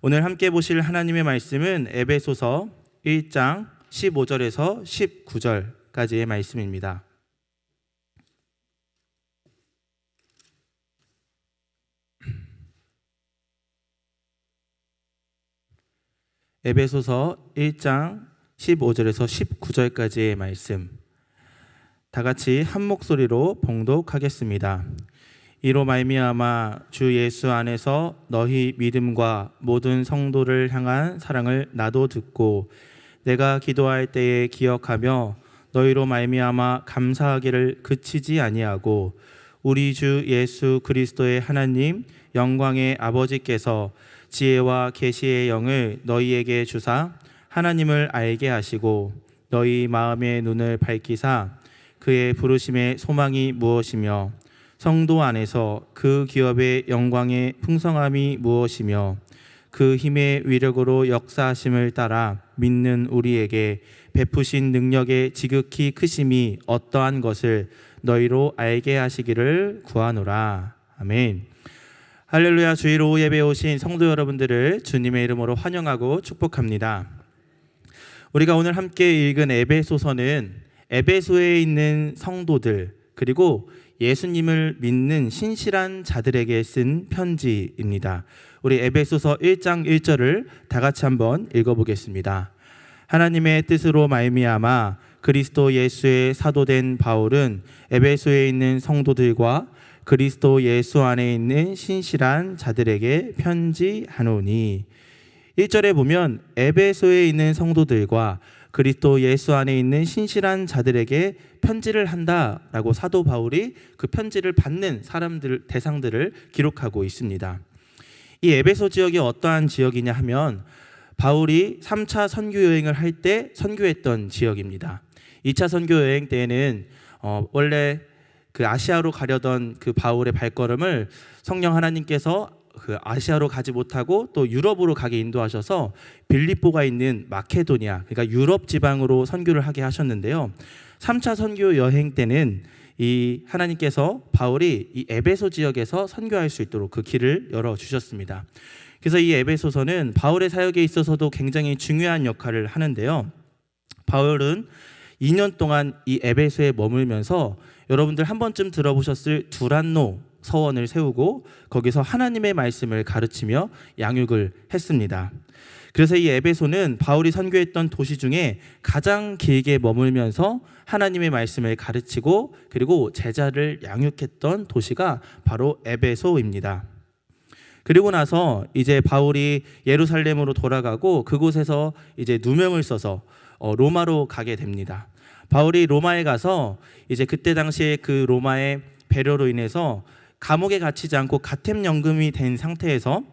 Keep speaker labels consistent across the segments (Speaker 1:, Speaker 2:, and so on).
Speaker 1: 오늘 함께 보실 하나님의 말씀은 에베소서 1장 15절에서 19절까지의 말씀입니다. 에베소서 1장 15절에서 19절까지의 말씀, 다 같이 한 목소리로 봉독하겠습니다. 이로 말미암아 주 예수 안에서 너희 믿음과 모든 성도를 향한 사랑을 나도 듣고 내가 기도할 때에 기억하며 너희로 말미암아 감사하기를 그치지 아니하고 우리 주 예수 그리스도의 하나님 영광의 아버지께서 지혜와 계시의 영을 너희에게 주사 하나님을 알게 하시고 너희 마음의 눈을 밝히사 그의 부르심의 소망이 무엇이며 성도 안에서 그 기업의 영광의 풍성함이 무엇이며 그 힘의 위력으로 역사하심을 따라 믿는 우리에게 베푸신 능력의 지극히 크심이 어떠한 것을 너희로 알게 하시기를 구하노라. 아멘. 할렐루야. 주일 오후 예배에 오신 성도 여러분들을 주님의 이름으로 환영하고 축복합니다. 우리가 오늘 함께 읽은 에베소서는 에베소에 있는 성도들 그리고 예수님을 믿는 신실한 자들에게 쓴 편지입니다. 우리 에베소서 1장 1절을 다 같이 한번 읽어보겠습니다. 하나님의 뜻으로 말미암아 그리스도 예수의 사도된 바울은 에베소에 있는 성도들과 그리스도 예수 안에 있는 신실한 자들에게 편지하노니. 1절에 보면 에베소에 있는 성도들과 그리스도 예수 안에 있는 신실한 자들에게 편지를 한다라고 사도 바울이 그 편지를 받는 사람들, 대상들을 기록하고 있습니다. 이 에베소 지역이 어떠한 지역이냐 하면 바울이 3차 선교 여행을 할 때 선교했던 지역입니다. 2차 선교 여행 때에는 원래 그 아시아로 가려던 그 바울의 발걸음을 성령 하나님께서 그 아시아로 가지 못하고 또 유럽으로 가게 인도하셔서 빌립보가 있는 마케도니아, 그러니까 유럽 지방으로 선교를 하게 하셨는데요. 3차 선교 여행 때는 이 하나님께서 바울이 이 에베소 지역에서 선교할 수 있도록 그 길을 열어 주셨습니다. 그래서 이 에베소서는 바울의 사역에 있어서도 굉장히 중요한 역할을 하는데요. 바울은 2년 동안 이 에베소에 머물면서 여러분들 한 번쯤 들어보셨을 두란노 서원을 세우고 거기서 하나님의 말씀을 가르치며 양육을 했습니다. 그래서 이 에베소는 바울이 선교했던 도시 중에 가장 길게 머물면서 하나님의 말씀을 가르치고 그리고 제자를 양육했던 도시가 바로 에베소입니다. 그리고 나서 이제 바울이 예루살렘으로 돌아가고 그곳에서 이제 누명을 써서 로마로 가게 됩니다. 바울이 로마에 가서 이제 그때 당시에 그 로마의 배려로 인해서 감옥에 갇히지 않고 가택연금이 된 상태에서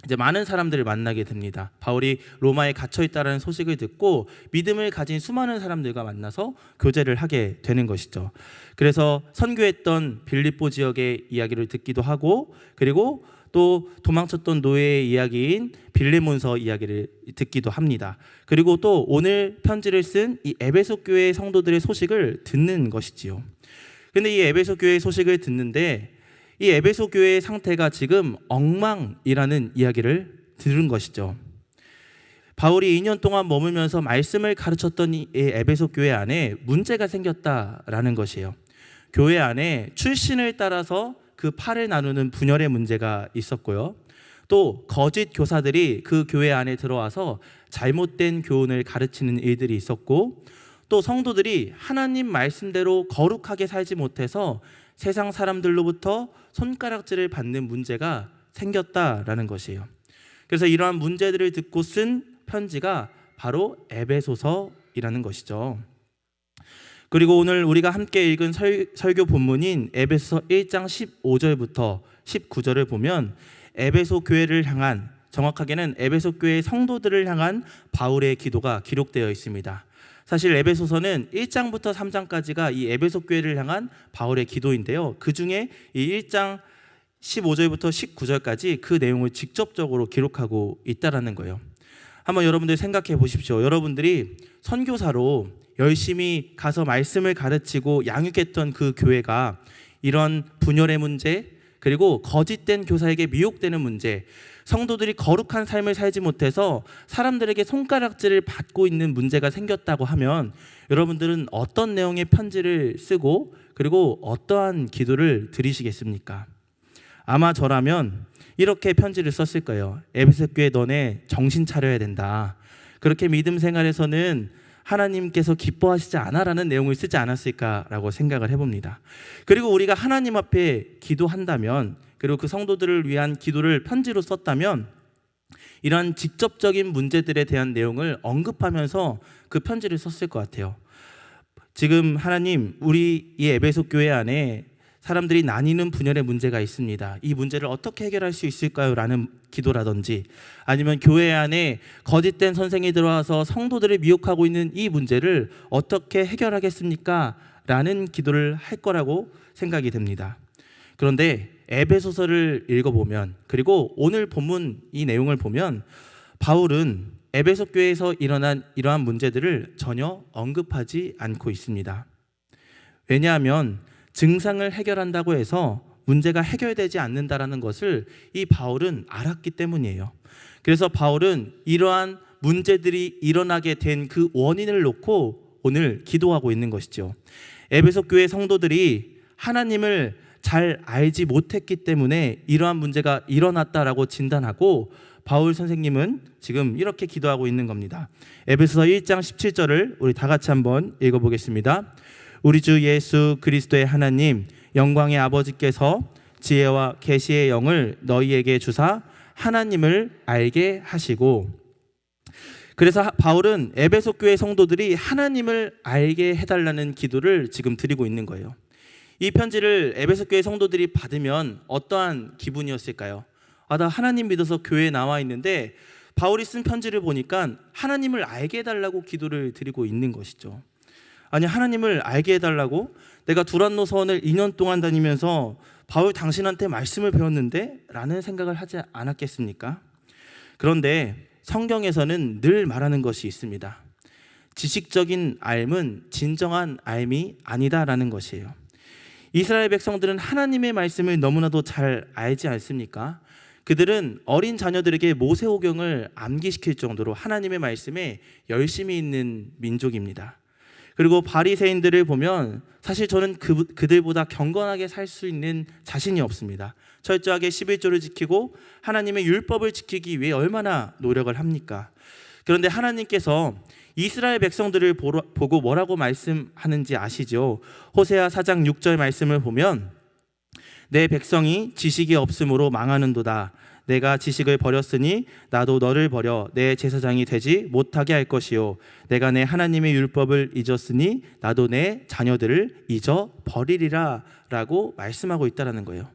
Speaker 1: 이제 많은 사람들을 만나게 됩니다. 바울이 로마에 갇혀 있다는 소식을 듣고 믿음을 가진 수많은 사람들과 만나서 교제를 하게 되는 것이죠. 그래서 선교했던 빌립보 지역의 이야기를 듣기도 하고 그리고 또 도망쳤던 노예의 이야기인 빌레몬서 이야기를 듣기도 합니다. 그리고 또 오늘 편지를 쓴 이 에베소 교회 성도들의 소식을 듣는 것이지요. 근데 이 에베소 교회의 소식을 듣는데 이 에베소 교회의 상태가 지금 엉망이라는 이야기를 들은 것이죠. 바울이 2년 동안 머물면서 말씀을 가르쳤던 이 에베소 교회 안에 문제가 생겼다라는 것이에요. 교회 안에 출신을 따라서 그 팔을 나누는 분열의 문제가 있었고요. 또 거짓 교사들이 그 교회 안에 들어와서 잘못된 교훈을 가르치는 일들이 있었고 또 성도들이 하나님 말씀대로 거룩하게 살지 못해서 세상 사람들로부터 손가락질을 받는 문제가 생겼다라는 것이에요. 그래서 이러한 문제들을 듣고 쓴 편지가 바로 에베소서이라는 것이죠. 그리고 오늘 우리가 함께 읽은 설교 본문인 에베소서 1장 15절부터 19절을 보면 에베소 교회를 향한, 정확하게는 에베소 교회의 성도들을 향한 바울의 기도가 기록되어 있습니다. 사실 에베소서는 1장부터 3장까지가 이 에베소 교회를 향한 바울의 기도인데요. 그 중에 이 1장 15절부터 19절까지 그 내용을 직접적으로 기록하고 있다는 거예요. 한번 여러분들 생각해 보십시오. 여러분들이 선교사로 열심히 가서 말씀을 가르치고 양육했던 그 교회가 이런 분열의 문제, 그리고 거짓된 교사에게 미혹되는 문제, 성도들이 거룩한 삶을 살지 못해서 사람들에게 손가락질을 받고 있는 문제가 생겼다고 하면 여러분들은 어떤 내용의 편지를 쓰고 그리고 어떠한 기도를 드리시겠습니까? 아마 저라면 이렇게 편지를 썼을 거예요. 에베소 교회 너네 정신 차려야 된다. 그렇게 믿음 생활에서는 하나님께서 기뻐하시지 않아라는 내용을 쓰지 않았을까라고 생각을 해봅니다. 그리고 우리가 하나님 앞에 기도한다면, 그리고 그 성도들을 위한 기도를 편지로 썼다면 이러한 직접적인 문제들에 대한 내용을 언급하면서 그 편지를 썼을 것 같아요. 지금 하나님, 우리 이 에베소 교회 안에 사람들이 나뉘는 분열의 문제가 있습니다. 이 문제를 어떻게 해결할 수 있을까요? 라는 기도라든지, 아니면 교회 안에 거짓된 선생이 들어와서 성도들을 미혹하고 있는 이 문제를 어떻게 해결하겠습니까? 라는 기도를 할 거라고 생각이 됩니다. 그런데 에베소서를 읽어보면, 그리고 오늘 본문 이 내용을 보면 바울은 에베소 교회에서 일어난 이러한 문제들을 전혀 언급하지 않고 있습니다. 왜냐하면 증상을 해결한다고 해서 문제가 해결되지 않는다라는 것을 이 바울은 알았기 때문이에요. 그래서 바울은 이러한 문제들이 일어나게 된 그 원인을 놓고 오늘 기도하고 있는 것이죠. 에베소 교회 성도들이 하나님을 잘 알지 못했기 때문에 이러한 문제가 일어났다라고 진단하고 바울 선생님은 지금 이렇게 기도하고 있는 겁니다. 에베소서 1장 17절을 우리 다 같이 한번 읽어보겠습니다. 우리 주 예수 그리스도의 하나님 영광의 아버지께서 지혜와 계시의 영을 너희에게 주사 하나님을 알게 하시고, 그래서 바울은 에베소 교회 성도들이 하나님을 알게 해달라는 기도를 지금 드리고 있는 거예요. 이 편지를 에베소 교회 성도들이 받으면 어떠한 기분이었을까요? 나 하나님 믿어서 교회에 나와 있는데 바울이 쓴 편지를 보니까 하나님을 알게 해달라고 기도를 드리고 있는 것이죠. 아니, 하나님을 알게 해달라고? 내가 두란노 서원을 2년 동안 다니면서 바울 당신한테 말씀을 배웠는데? 라는 생각을 하지 않았겠습니까? 그런데 성경에서는 늘 말하는 것이 있습니다. 지식적인 알은 진정한 알미 아니다라는 것이에요. 이스라엘 백성들은 하나님의 말씀을 너무나도 잘 알지 않습니까? 그들은 어린 자녀들에게 모세오경을 암기시킬 정도로 하나님의 말씀에 열심히 있는 민족입니다. 그리고 바리새인들을 보면 사실 저는 그들보다 경건하게 살 수 있는 자신이 없습니다. 철저하게 11조를 지키고 하나님의 율법을 지키기 위해 얼마나 노력을 합니까? 그런데 하나님께서 이스라엘 백성들을 보고 뭐라고 말씀하는지 아시죠? 호세아 4장 6절 말씀을 보면 내 백성이 지식이 없으므로 망하는도다. 내가 지식을 버렸으니 나도 너를 버려 내 제사장이 되지 못하게 할 것이요 내가 내 하나님의 율법을 잊었으니 나도 내 자녀들을 잊어 버리리라 라고 말씀하고 있다는 거예요.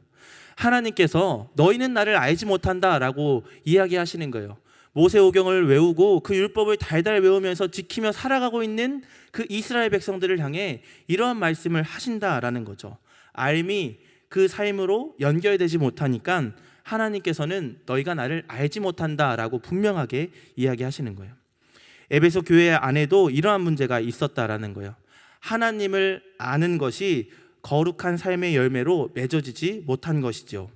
Speaker 1: 하나님께서 너희는 나를 알지 못한다 라고 이야기하시는 거예요. 모세오경을 외우고 그 율법을 달달 외우면서 지키며 살아가고 있는 그 이스라엘 백성들을 향해 이러한 말씀을 하신다라는 거죠. 알미 그 삶으로 연결되지 못하니까 하나님께서는 너희가 나를 알지 못한다라고 분명하게 이야기하시는 거예요. 에베소 교회 안에도 이러한 문제가 있었다라는 거예요. 하나님을 아는 것이 거룩한 삶의 열매로 맺어지지 못한 것이죠.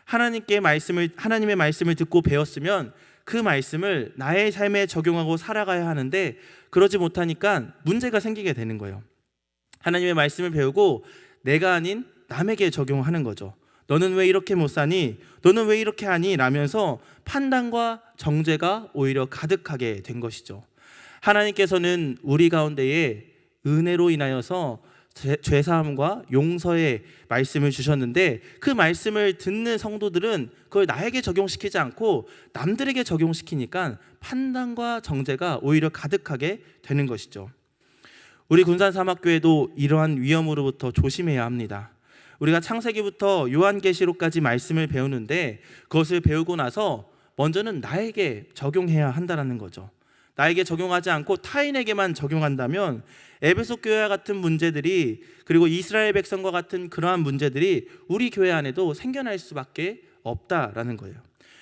Speaker 1: 하나님의 말씀을 듣고 배웠으면 그 말씀을 나의 삶에 적용하고 살아가야 하는데 그러지 못하니까 문제가 생기게 되는 거예요. 하나님의 말씀을 배우고 내가 아닌 남에게 적용하는 거죠. 너는 왜 이렇게 못 사니? 너는 왜 이렇게 하니? 라면서 판단과 정죄가 오히려 가득하게 된 것이죠. 하나님께서는 우리 가운데에 은혜로 인하여서 죄사함과 용서의 말씀을 주셨는데 그 말씀을 듣는 성도들은 그걸 나에게 적용시키지 않고 남들에게 적용시키니까 판단과 정죄가 오히려 가득하게 되는 것이죠. 우리 군산사막교회도 이러한 위험으로부터 조심해야 합니다. 우리가 창세기부터 요한계시록까지 말씀을 배우는데 그것을 배우고 나서 먼저는 나에게 적용해야 한다는 거죠. 나에게 적용하지 않고 타인에게만 적용한다면 에베소 교회와 같은 문제들이, 그리고 이스라엘 백성과 같은 그러한 문제들이 우리 교회 안에도 생겨날 수밖에 없다라는 거예요.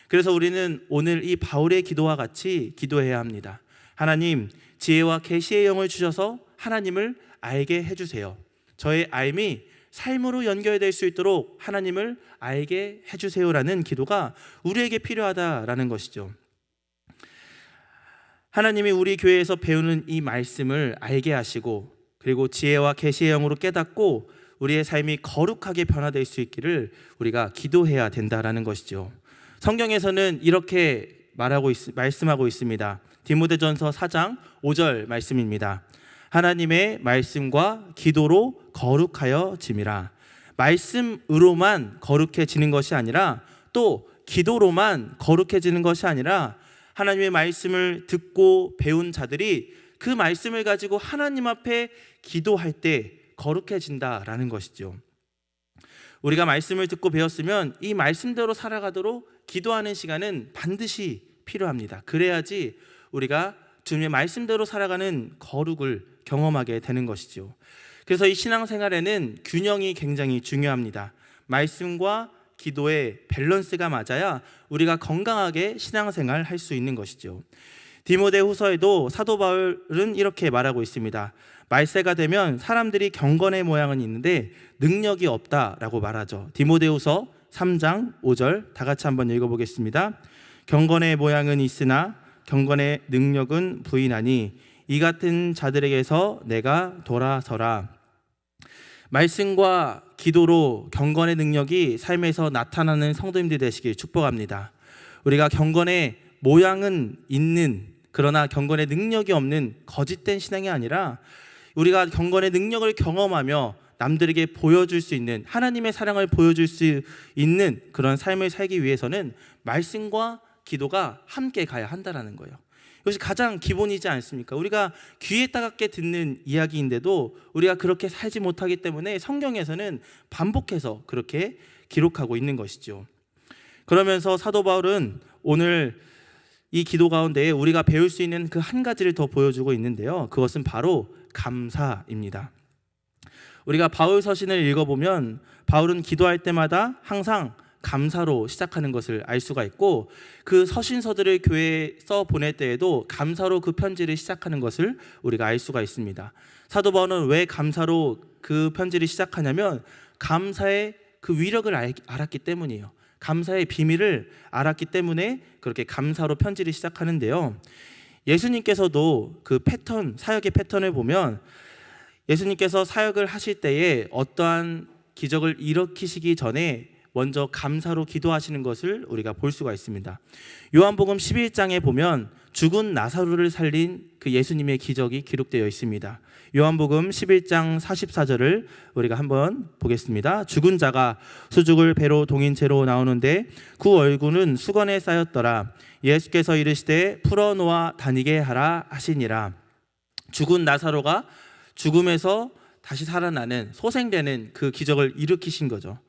Speaker 1: 그래서 우리는 오늘 이 바울의 기도와 같이 기도해야 합니다. 하나님, 지혜와 계시의 영을 주셔서 하나님을 알게 해주세요. 저의 알미 삶으로 연결될 수 있도록 하나님을 알게 해주세요라는 기도가 우리에게 필요하다라는 것이죠. 하나님이 우리 교회에서 배우는 이 말씀을 알게 하시고, 그리고 지혜와 계시의 영으로 깨닫고 우리의 삶이 거룩하게 변화될 수 있기를 우리가 기도해야 된다라는 것이죠. 성경에서는 이렇게 말씀하고 있습니다. 디모데전서 4장 5절 말씀입니다. 하나님의 말씀과 기도로 거룩하여 짐이라. 말씀으로만 거룩해지는 것이 아니라, 또 기도로만 거룩해지는 것이 아니라, 하나님의 말씀을 듣고 배운 자들이 그 말씀을 가지고 하나님 앞에 기도할 때 거룩해진다라는 것이죠. 우리가 말씀을 듣고 배웠으면 이 말씀대로 살아가도록 기도하는 시간은 반드시 필요합니다. 그래야지 우리가 주님의 말씀대로 살아가는 거룩을 경험하게 되는 것이죠. 그래서 이 신앙생활에는 균형이 굉장히 중요합니다. 말씀과 기도의 밸런스가 맞아야 우리가 건강하게 신앙생활 할 수 있는 것이죠. 디모데후서에도 사도 바울은 이렇게 말하고 있습니다. 말세가 되면 사람들이 경건의 모양은 있는데 능력이 없다라고 말하죠. 디모데후서 3장 5절 다 같이 한번 읽어보겠습니다. 경건의 모양은 있으나 경건의 능력은 부인하니 이 같은 자들에게서 내가 돌아서라. 말씀과 기도로 경건의 능력이 삶에서 나타나는 성도님들 되시길 축복합니다. 우리가 경건의 모양은 있는, 그러나 경건의 능력이 없는 거짓된 신앙이 아니라, 우리가 경건의 능력을 경험하며 남들에게 보여줄 수 있는, 하나님의 사랑을 보여줄 수 있는 그런 삶을 살기 위해서는 말씀과 기도가 함께 가야 한다는 거예요. 이것이 가장 기본이지 않습니까? 우리가 귀에 따갑게 듣는 이야기인데도 우리가 그렇게 살지 못하기 때문에 성경에서는 반복해서 그렇게 기록하고 있는 것이죠. 그러면서 사도 바울은 오늘 이 기도 가운데 우리가 배울 수 있는 그 한 가지를 더 보여주고 있는데요. 그것은 바로 감사입니다. 우리가 바울 서신을 읽어보면 바울은 기도할 때마다 항상 감사로 시작하는 것을 알 수가 있고, 그 서신서들을 교회에 써 보낼 때에도 감사로 그 편지를 시작하는 것을 우리가 알 수가 있습니다. 사도 바울은 왜 감사로 그 편지를 시작하냐면 감사의 그 위력을 알았기 때문이에요. 감사의 비밀을 알았기 때문에 그렇게 감사로 편지를 시작하는데요. 예수님께서도 그 패턴, 사역의 패턴을 보면 예수님께서 사역을 하실 때에 어떠한 기적을 일으키시기 전에 먼저 감사로 기도하시는 것을 우리가 볼 수가 있습니다. 요한복음 11장에 보면 죽은 나사로를 살린 그 예수님의 기적이 기록되어 있습니다. 요한복음 11장 44절을 우리가 한번 보겠습니다. 죽은 자가 수죽을 배로 동인 채로 나오는데 그 얼굴은 수건에 쌓였더라. 예수께서 이르시되 풀어놓아 다니게 하라 하시니라. 죽은 나사로가 죽음에서 다시 살아나는, 소생되는 그 기적을 일으키신 거죠.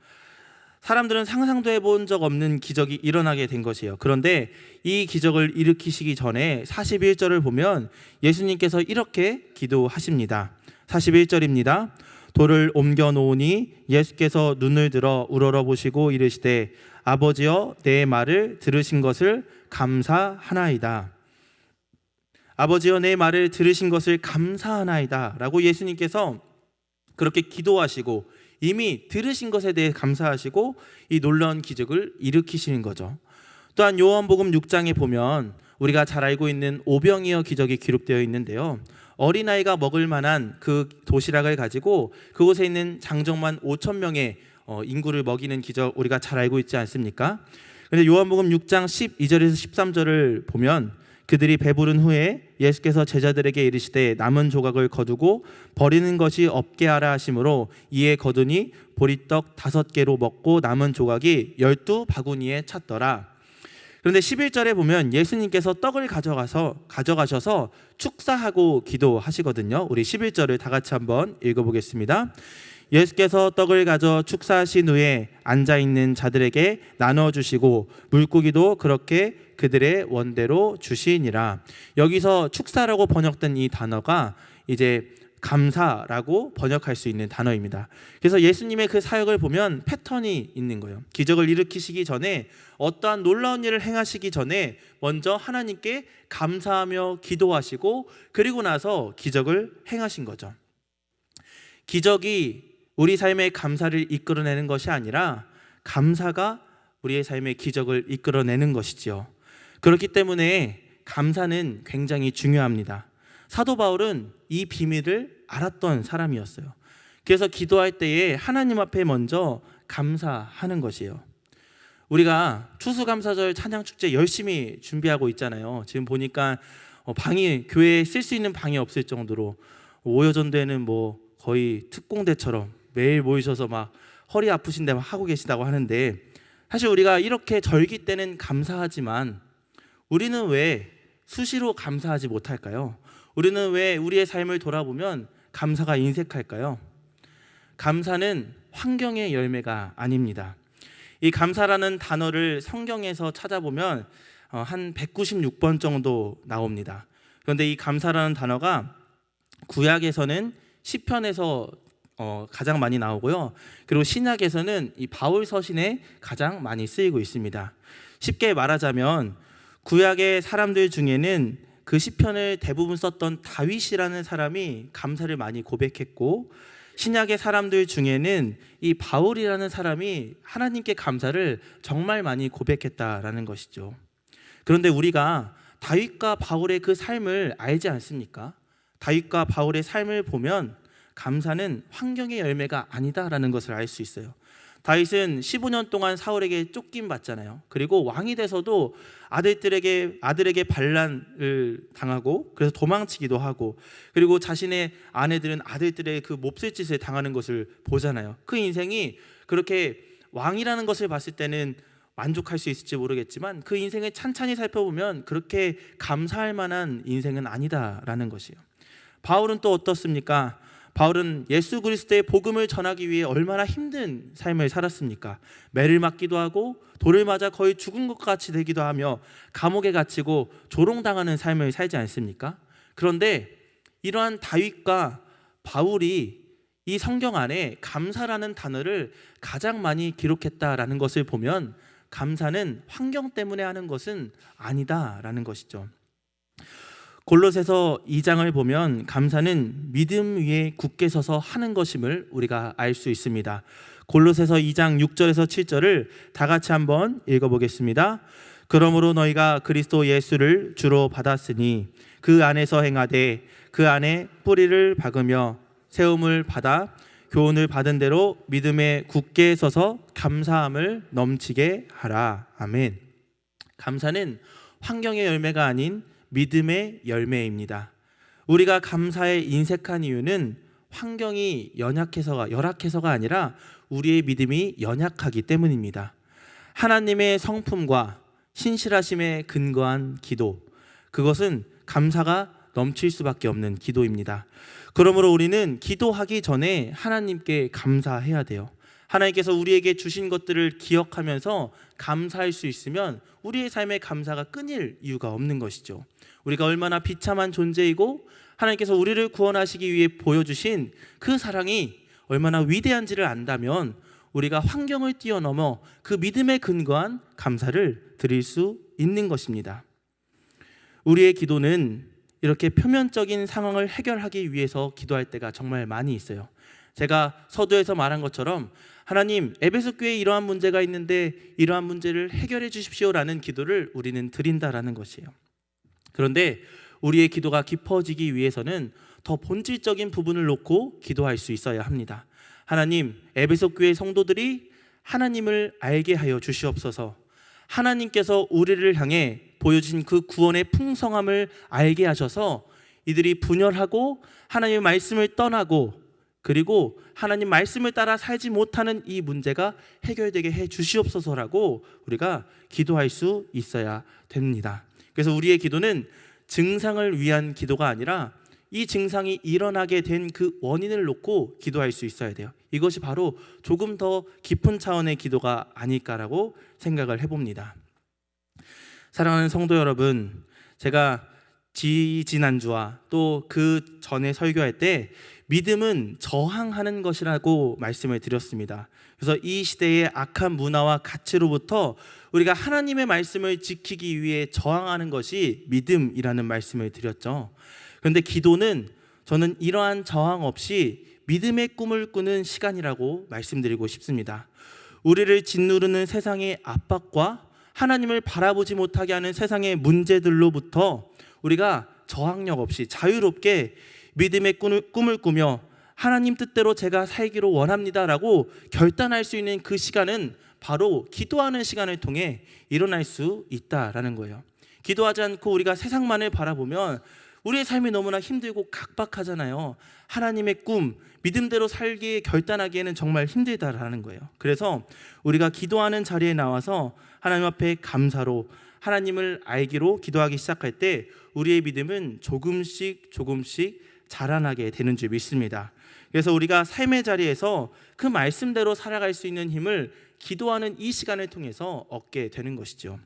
Speaker 1: 사람들은 상상도 해본 적 없는 기적이 일어나게 된 것이에요. 그런데 이 기적을 일으키시기 전에 41절을 보면 예수님께서 이렇게 기도하십니다. 41절입니다. 돌을 옮겨 놓으니 예수께서 눈을 들어 우러러보시고 이르시되 아버지여 내 말을 들으신 것을 감사하나이다. 아버지여 내 말을 들으신 것을 감사하나이다 라고 예수님께서 그렇게 기도하시고 이미 들으신 것에 대해 감사하시고 이 놀라운 기적을 일으키시는 거죠. 또한 요한복음 6장에 보면 우리가 잘 알고 있는 오병이어 기적이 기록되어 있는데요. 어린아이가 먹을 만한 그 도시락을 가지고 그곳에 있는 장정만 5천 명의 인구를 먹이는 기적 우리가 잘 알고 있지 않습니까? 그런데 요한복음 6장 12절에서 13절을 보면 그들이 배부른 후에 예수께서 제자들에게 이르시되 남은 조각을 거두고 버리는 것이 없게 하라 하심으로 이에 거두니 보리떡 5개로 먹고 남은 조각이 12바구니에 찼더라. 그런데 11절에 보면 예수님께서 떡을 가져가셔서 축사하고 기도하시거든요. 우리 11절을 다 같이 한번 읽어보겠습니다. 예수께서 떡을 가져 축사하신 후에 앉아있는 자들에게 나눠주시고 물고기도 그렇게 그들의 원대로 주시니라. 여기서 축사라고 번역된 이 단어가 이제 감사라고 번역할 수 있는 단어입니다. 그래서 예수님의 그 사역을 보면 패턴이 있는 거예요. 기적을 일으키시기 전에, 어떠한 놀라운 일을 행하시기 전에 먼저 하나님께 감사하며 기도하시고 그리고 나서 기적을 행하신 거죠. 기적이 우리 삶의 감사를 이끌어내는 것이 아니라 감사가 우리의 삶의 기적을 이끌어내는 것이지요. 그렇기 때문에 감사는 굉장히 중요합니다. 사도 바울은 이 비밀을 알았던 사람이었어요. 그래서 기도할 때에 하나님 앞에 먼저 감사하는 것이에요. 우리가 추수감사절 찬양축제 열심히 준비하고 있잖아요. 지금 보니까 방이 교회에 쓸 수 있는 방이 없을 정도로 오여전대는 뭐 거의 특공대처럼 매일 모이셔서 막 허리 아프신데 막 하고 계시다고 하는데, 사실 우리가 이렇게 절기 때는 감사하지만 우리는 왜 수시로 감사하지 못할까요? 우리는 왜 우리의 삶을 돌아보면 감사가 인색할까요? 감사는 환경의 열매가 아닙니다. 이 감사라는 단어를 성경에서 찾아보면 한 196번 정도 나옵니다. 그런데 이 감사라는 단어가 구약에서는 시편에서 가장 많이 나오고요. 그리고 신약에서는 이 바울 서신에 가장 많이 쓰이고 있습니다. 쉽게 말하자면 구약의 사람들 중에는 그 시편을 대부분 썼던 다윗이라는 사람이 감사를 많이 고백했고, 신약의 사람들 중에는 이 바울이라는 사람이 하나님께 감사를 정말 많이 고백했다라는 것이죠. 그런데 우리가 다윗과 바울의 그 삶을 알지 않습니까? 다윗과 바울의 삶을 보면 감사는 환경의 열매가 아니다라는 것을 알 수 있어요. 다윗은 15년 동안 사울에게 쫓김 받잖아요. 그리고 왕이 돼서도 아들에게 반란을 당하고, 그래서 도망치기도 하고, 그리고 자신의 아내들은 아들들의 그 몹쓸 짓을 당하는 것을 보잖아요. 그 인생이 그렇게 왕이라는 것을 봤을 때는 만족할 수 있을지 모르겠지만 그 인생을 찬찬히 살펴보면 그렇게 감사할 만한 인생은 아니다라는 것이에요. 바울은 또 어떻습니까? 바울은 예수 그리스도의 복음을 전하기 위해 얼마나 힘든 삶을 살았습니까? 매를 맞기도 하고 돌을 맞아 거의 죽은 것 같이 되기도 하며 감옥에 갇히고 조롱당하는 삶을 살지 않습니까? 그런데 이러한 다윗과 바울이 이 성경 안에 감사라는 단어를 가장 많이 기록했다라는 것을 보면 감사는 환경 때문에 하는 것은 아니다라는 것이죠. 골로새서 2장을 보면 감사는 믿음 위에 굳게 서서 하는 것임을 우리가 알 수 있습니다. 골로새서 2장 6절에서 7절을 다 같이 한번 읽어보겠습니다. 그러므로 너희가 그리스도 예수를 주로 받았으니 그 안에서 행하되 그 안에 뿌리를 박으며 세움을 받아 교훈을 받은 대로 믿음에 굳게 서서 감사함을 넘치게 하라. 아멘. 감사는 환경의 열매가 아닌 믿음의 열매입니다. 우리가 감사에 인색한 이유는 환경이 열악해서가 아니라 우리의 믿음이 연약하기 때문입니다. 하나님의 성품과 신실하심에 근거한 기도, 그것은 감사가 넘칠 수밖에 없는 기도입니다. 그러므로 우리는 기도하기 전에 하나님께 감사해야 돼요. 하나님께서 우리에게 주신 것들을 기억하면서 감사할 수 있으면 우리의 삶에 감사가 끊일 이유가 없는 것이죠. 우리가 얼마나 비참한 존재이고 하나님께서 우리를 구원하시기 위해 보여주신 그 사랑이 얼마나 위대한지를 안다면 우리가 환경을 뛰어넘어 그 믿음에 근거한 감사를 드릴 수 있는 것입니다. 우리의 기도는 이렇게 표면적인 상황을 해결하기 위해서 기도할 때가 정말 많이 있어요. 제가 서두에서 말한 것처럼 하나님, 에베소 교회에 이러한 문제가 있는데 이러한 문제를 해결해 주십시오라는 기도를 우리는 드린다라는 것이에요. 그런데 우리의 기도가 깊어지기 위해서는 더 본질적인 부분을 놓고 기도할 수 있어야 합니다. 하나님, 에베소 교회 성도들이 하나님을 알게 하여 주시옵소서. 하나님께서 우리를 향해 보여주신 그 구원의 풍성함을 알게 하셔서 이들이 분열하고 하나님의 말씀을 떠나고 그리고 하나님 말씀을 따라 살지 못하는 이 문제가 해결되게 해 주시옵소서라고 우리가 기도할 수 있어야 됩니다. 그래서 우리의 기도는 증상을 위한 기도가 아니라 이 증상이 일어나게 된 그 원인을 놓고 기도할 수 있어야 돼요. 이것이 바로 조금 더 깊은 차원의 기도가 아닐까라고 생각을 해봅니다. 사랑하는 성도 여러분, 제가 지난주와 또 그 전에 설교할 때 믿음은 저항하는 것이라고 말씀을 드렸습니다. 그래서 이 시대의 악한 문화와 가치로부터 우리가 하나님의 말씀을 지키기 위해 저항하는 것이 믿음이라는 말씀을 드렸죠. 그런데 기도는 저는 이러한 저항 없이 믿음의 꿈을 꾸는 시간이라고 말씀드리고 싶습니다. 우리를 짓누르는 세상의 압박과 하나님을 바라보지 못하게 하는 세상의 문제들로부터 우리가 저항력 없이 자유롭게 믿음의 꿈을 꾸며 하나님 뜻대로 제가 살기로 원합니다라고 결단할 수 있는 그 시간은 바로 기도하는 시간을 통해 일어날 수 있다라는 거예요. 기도하지 않고 우리가 세상만을 바라보면 우리의 삶이 너무나 힘들고 각박하잖아요. 하나님의 꿈, 믿음대로 살기 결단하기에는 정말 힘들다라는 거예요. 그래서 우리가 기도하는 자리에 나와서 하나님 앞에 감사로 하나님을 알기로 기도하기 시작할 때 우리의 믿음은 조금씩 자라나게 되는 줄 믿습니다. 그래서 우리가 삶의 자리에서 그 말씀대로 살아갈 수 있는 힘을 기도하는 이 시간을 통해서 얻게 되는 것이죠.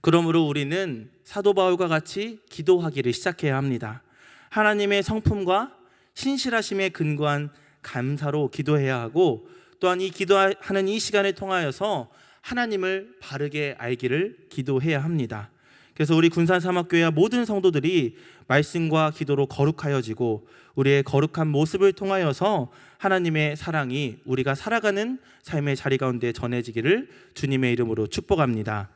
Speaker 1: 그러므로 우리는 사도 바울과 같이 기도하기를 시작해야 합니다. 하나님의 성품과 신실하심에 근거한 감사로 기도해야 하고, 또한 이 기도하는 이 시간을 통하여서 하나님을 바르게 알기를 기도해야 합니다. 그래서 우리 군산사막교회 모든 성도들이 말씀과 기도로 거룩하여지고 우리의 거룩한 모습을 통하여서 하나님의 사랑이 우리가 살아가는 삶의 자리 가운데 전해지기를 주님의 이름으로 축복합니다.